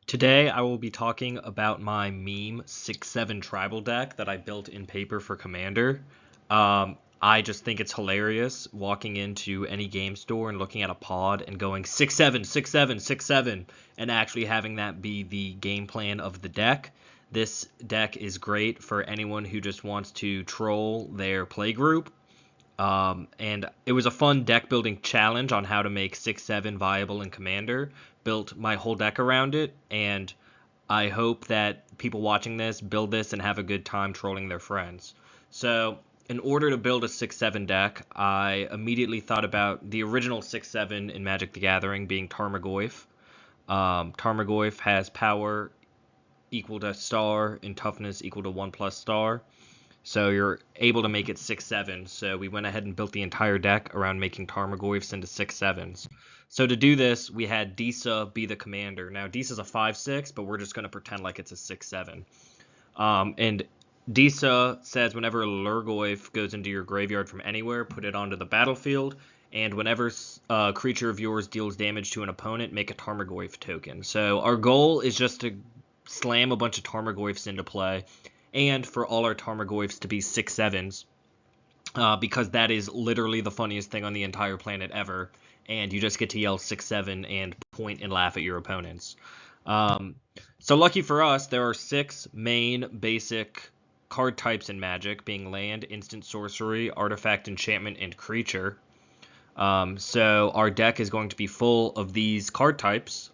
Today I will be talking about my meme 6-7 tribal deck that I built in paper for Commander. I just think it's hilarious walking into any game store and looking at a pod and going 6-7, 6-7, 6-7, and actually having that be the game plan of the deck. This deck is great for anyone who just wants to troll their playgroup. And it was a fun deck building challenge on how to make 6-7 viable in Commander. Built my whole deck around it, and I hope that people watching this build this and have a good time trolling their friends. So, in order to build a 6-7 deck, I immediately thought about the original 6-7 in Magic the Gathering being Tarmogoyf. Tarmogoyf has power equal to star and toughness equal to 1 plus star. So you're able to make it 6-7. So we went ahead and built the entire deck around making Tarmogoyfs into 6-7s. So to do this, we had Disa be the commander. Now Disa's a 5-6, but we're just going to pretend like it's a 6-7. And Disa says whenever a Lurgoyf goes into your graveyard from anywhere, put it onto the battlefield. And whenever a creature of yours deals damage to an opponent, make a Tarmogoyf token. So our goal is just to slam a bunch of Tarmogoyfs into play, and for all our Tarmogoyfs to be 6-7s, because that is literally the funniest thing on the entire planet ever, and you just get to yell 6-7 and point and laugh at your opponents. So lucky for us, there are 6 main basic card types in Magic, being land, instant sorcery, artifact, enchantment, and creature. So our deck is going to be full of these card types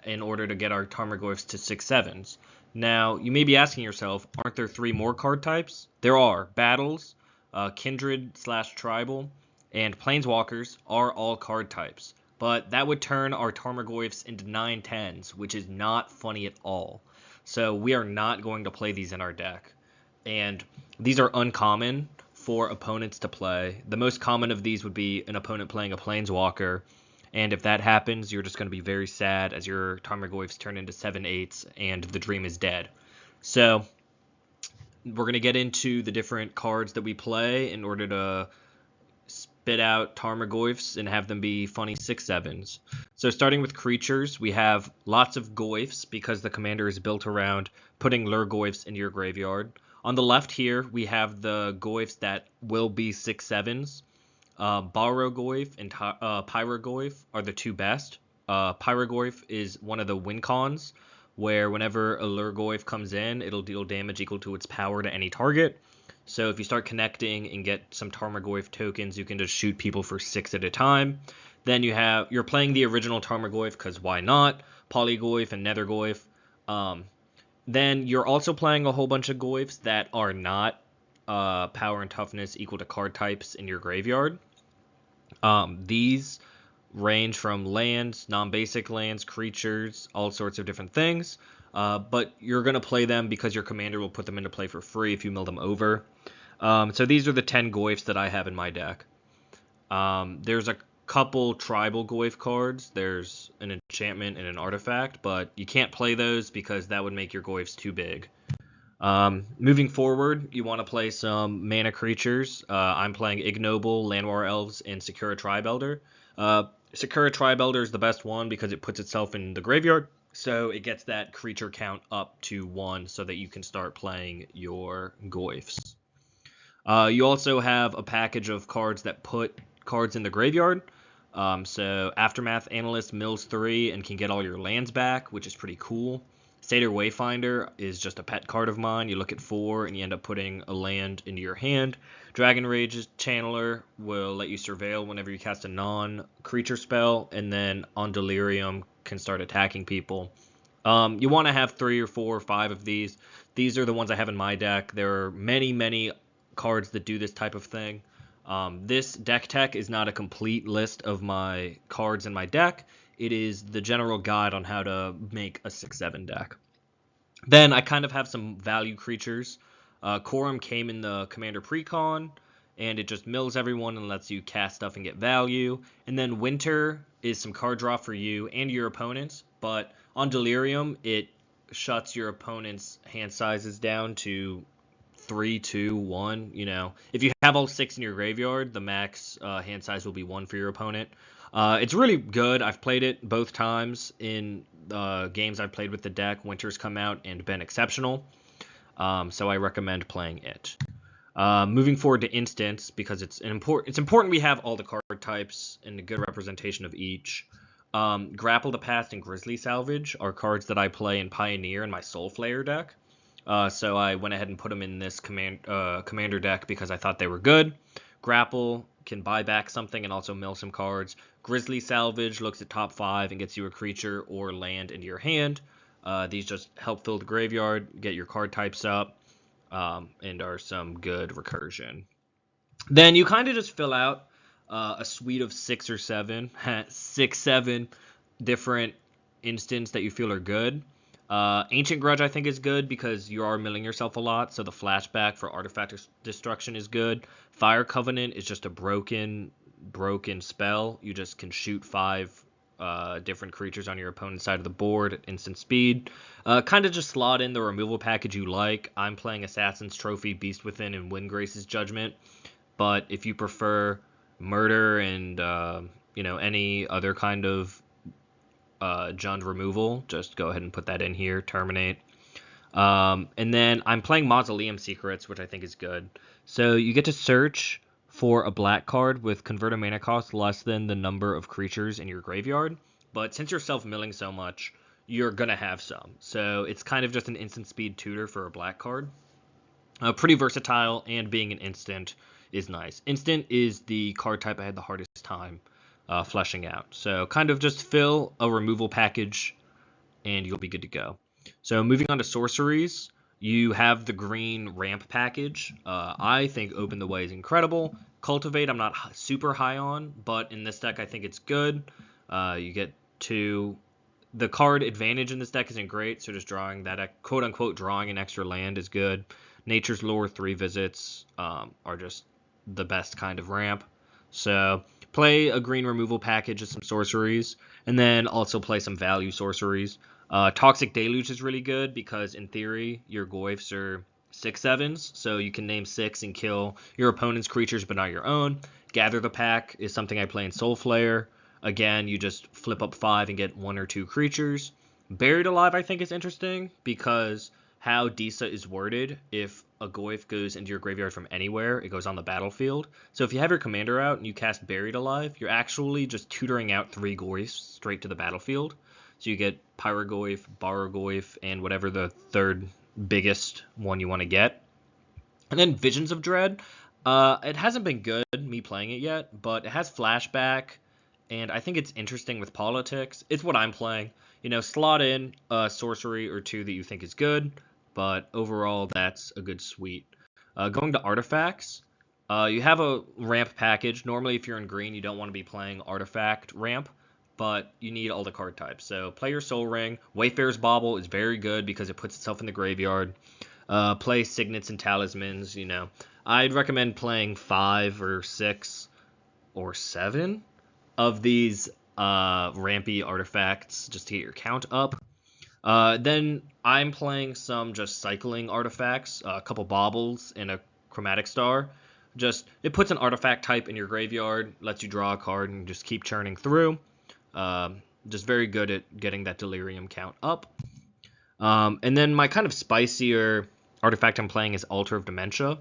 in order to get our Tarmogoyfs to 6-7s. Now, you may be asking yourself, aren't there 3 more card types? There are. Battles, Kindred/Tribal, and Planeswalkers are all card types. But that would turn our Tarmogoyfs into 9-10s, which is not funny at all. So we are not going to play these in our deck. And these are uncommon for opponents to play. The most common of these would be an opponent playing a Planeswalker, and if that happens, you're just going to be very sad as your Tarmogoyfs turn into 7-8s and the dream is dead. So we're going to get into the different cards that we play in order to spit out Tarmogoyfs and have them be funny 6-7s. So starting with creatures, we have lots of Goyfs because the commander is built around putting Lurgoyfs into your graveyard. On the left here, we have the Goyfs that will be 6-7s. Barrogoyf and Pyrogoyf are the 2 best. Pyrogoyf is one of the win cons, where whenever a Lurgoyf comes in, it'll deal damage equal to its power to any target. So if you start connecting and get some Tarmogoyf tokens, you can just shoot people for 6 at a time. Then you're playing the original Tarmogoyf, because why not? Polygoyf and Nethergoyf. Then you're also playing a whole bunch of Goyfs that are not power and toughness equal to card types in your graveyard. These range from lands, non-basic lands, creatures, all sorts of different things. But you're going to play them because your commander will put them into play for free if you mill them over. So these are the 10 Goyfs that I have in my deck. There's a couple tribal Goyf cards. There's an enchantment and an artifact, but you can't play those because that would make your Goyfs too big. Moving forward, you want to play some mana creatures. I'm playing Ignoble, Llanowar Elves, and Sakura Tribe-Elder. Sakura Tribe-Elder is the best one because it puts itself in the graveyard, so it gets that creature count up to 1 so that you can start playing your Goyfs. You also have a package of cards that put cards in the graveyard. So Aftermath Analyst mills 3 and can get all your lands back, which is pretty cool. Satyr Wayfinder is just a pet card of mine. You look at 4 and you end up putting a land into your hand. Dragon Rage Channeler will let you surveil whenever you cast a non-creature spell, and then on Delirium can start attacking people. You want to have 3 or 4 or 5 of these. These are the ones I have in my deck. There are many, many cards that do this type of thing. This deck tech is not a complete list of my cards in my deck. It is the general guide on how to make a 6-7 deck. Then I kind of have some value creatures. Quorum came in the Commander Precon, and it just mills everyone and lets you cast stuff and get value. And then Winter is some card draw for you and your opponents, but on Delirium, it shuts your opponent's hand sizes down to 3, 2, 1. If you have all 6 in your graveyard, the max hand size will be 1 for your opponent. It's really good. I've played it both times in games I've played with the deck. Winter's come out and been exceptional. So I recommend playing it. Moving forward to instants, because it's important we have all the card types and a good representation of each. Grapple the Past and Grizzly Salvage are cards that I play in Pioneer in my Soul Flayer deck. So I went ahead and put them in this commander deck because I thought they were good. Grapple can buy back something and also mill some cards. Grizzly Salvage looks at top 5 and gets you a creature or land into your hand. These just help fill the graveyard, get your card types up, and are some good recursion. Then you kind of just fill out a suite of 6 or 7, 7 different instants that you feel are good. Ancient Grudge I think is good because you are milling yourself a lot, so the flashback for artifact destruction is good. Fire Covenant is just a broken spell. You just can shoot 5 different creatures on your opponent's side of the board at instant speed. Kind of just slot in the removal package you like. I'm playing Assassin's Trophy, Beast Within, and Windgrace's Judgment. But if you prefer Murder and any other kind of Jund removal, just go ahead and put that in here. Terminate. And then I'm playing Mausoleum Secrets, which I think is good. So you get to search for a black card with convert a mana cost less than the number of creatures in your graveyard. But since you're self-milling so much, you're going to have some. So it's kind of just an instant speed tutor for a black card. Pretty versatile, and being an instant is nice. Instant is the card type I had the hardest time fleshing out. So kind of just fill a removal package and you'll be good to go. So moving on to sorceries, you have the green ramp package. I think Open the Way is incredible. Cultivate I'm not super high on, but in this deck I think it's good. You get to... The card advantage in this deck isn't great, so just drawing that, quote-unquote, drawing an extra land is good. Nature's Lure 3 visits are just the best kind of ramp. So play a green removal package of some sorceries, and then also play some value sorceries. Toxic Deluge is really good because, in theory, your Goyfs are 6/7s, so you can name 6 and kill your opponent's creatures but not your own. Gather the Pack is something I play in Soul Flayer. Again, you just flip up 5 and get 1 or 2 creatures. Buried Alive I think is interesting because how Disa is worded, if a Goyf goes into your graveyard from anywhere, it goes on the battlefield. So if you have your commander out and you cast Buried Alive, you're actually just tutoring out 3 Goyfs straight to the battlefield. So you get Pyrogoyf, Barogoyf, and whatever the third biggest one you want to get. And then Visions of Dread. It hasn't been good, me playing it yet, but it has flashback, and I think it's interesting with politics. It's what I'm playing. Slot in a sorcery or 2 that you think is good, but overall that's a good suite. Going to artifacts, you have a ramp package. Normally if you're in green you don't want to be playing artifact ramp, but you need all the card types. So play your Soul Ring. Wayfarer's Bauble is very good because it puts itself in the graveyard. Play Signets and Talismans. I'd recommend playing 5 or 6 or 7 of these rampy artifacts just to get your count up. Then I'm playing some just cycling artifacts, a couple Baubles and a Chromatic Star. It puts an artifact type in your graveyard, lets you draw a card, and just keep churning through. Just very good at getting that Delirium count up. And then my kind of spicier artifact I'm playing is Altar of Dementia.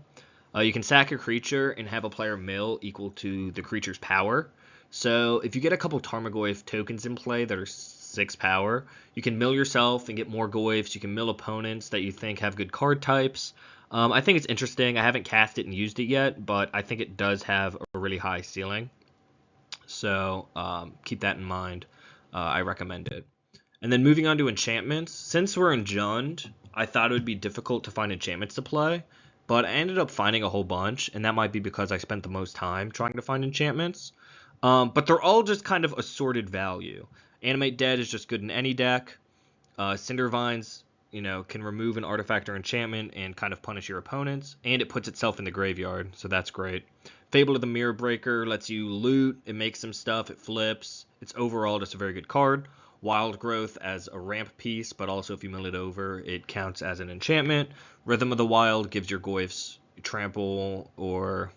You can sack a creature and have a player mill equal to the creature's power. So if you get a couple Tarmogoyf tokens in play that are 6 power, you can mill yourself and get more Goyfs. You can mill opponents that you think have good card types. I think it's interesting. I haven't cast it and used it yet, but I think it does have a really high ceiling. So keep that in mind. I recommend it. And then moving on to enchantments. Since we're in Jund, I thought it would be difficult to find enchantments to play, but I ended up finding a whole bunch, and that might be because I spent the most time trying to find enchantments. But they're all just kind of assorted value. Animate Dead is just good in any deck. Cindervines, can remove an artifact or enchantment and kind of punish your opponents, and it puts itself in the graveyard, so that's great. Fable of the Mirror Breaker lets you loot, it makes some stuff, it flips. It's overall just a very good card. Wild Growth as a ramp piece, but also if you mill it over, it counts as an enchantment. Rhythm of the Wild gives your Goyfs trample or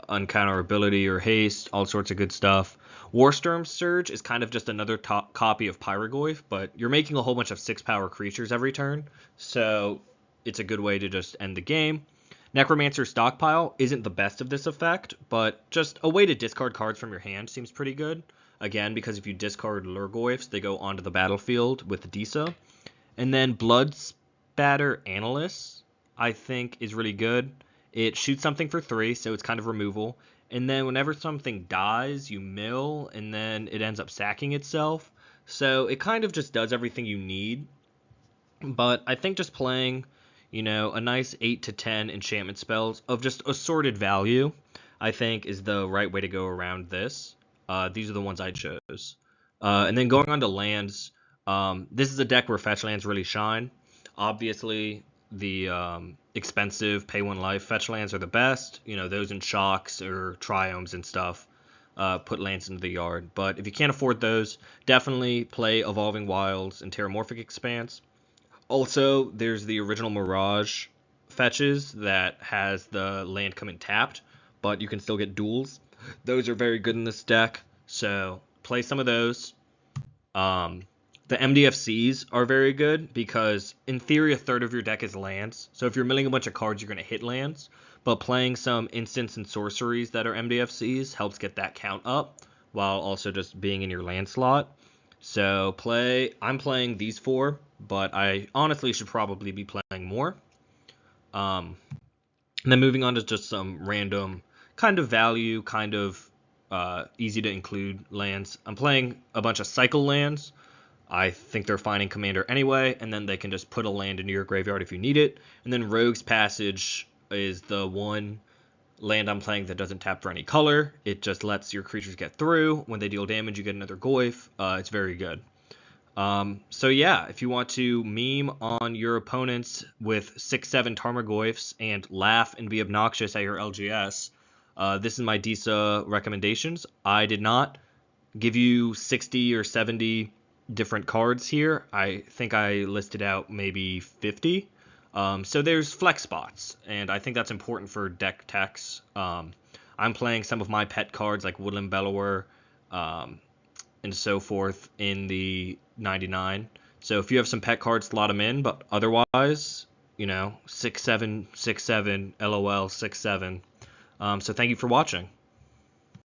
uncounterability or haste, all sorts of good stuff. Warstorm Surge is kind of just another copy of Pyrogoyf, but you're making a whole bunch of 6-power creatures every turn, so it's a good way to just end the game. Necromancer Stockpile isn't the best of this effect, but just a way to discard cards from your hand seems pretty good. Again, because if you discard Lurgoyfs, they go onto the battlefield with Disa. And then Blood Spatter Analyst, I think, is really good. It shoots something for 3, so it's kind of removal. And then whenever something dies, you mill, and then it ends up sacking itself. So it kind of just does everything you need. But I think just playing, a nice 8 to 10 enchantment spells of just assorted value, I think, is the right way to go around this. These are the ones I chose. And then going on to lands, this is a deck where fetch lands really shine. Obviously, the expensive pay 1 life fetch lands are the best. Those in shocks or triomes and stuff put lands into the yard. But if you can't afford those, definitely play Evolving Wilds and Terramorphic Expanse. Also, there's the original Mirage fetches that has the land come in tapped, but you can still get duels. Those are very good in this deck, so play some of those. The MDFCs are very good because, in theory, a third of your deck is lands. So if you're milling a bunch of cards, you're going to hit lands. But playing some instants and sorceries that are MDFCs helps get that count up, while also just being in your land slot. So I'm playing these 4, but I honestly should probably be playing more. And then moving on to just some random kind of value, kind of easy to include lands. I'm playing a bunch of cycle lands. I think they're fine in Commander anyway, and then they can just put a land into your graveyard if you need it. And then Rogue's Passage is the one land I'm playing that doesn't tap for any color. It just lets your creatures get through. When they deal damage, you get another Goyf. It's very good. So yeah, if you want to meme on your opponents with 6-7 Tarmogoyfs and laugh and be obnoxious at your LGS, this is my Disa recommendations. I did not give you 60 or 70 different cards here. I think I listed out maybe 50. So there's flex spots, and I think that's important for deck techs. I'm playing some of my pet cards like Woodland Bellower and so forth in the 99. So if you have some pet cards, slot them in, but otherwise, 6-7, 6-7, LOL, 6-7. So thank you for watching.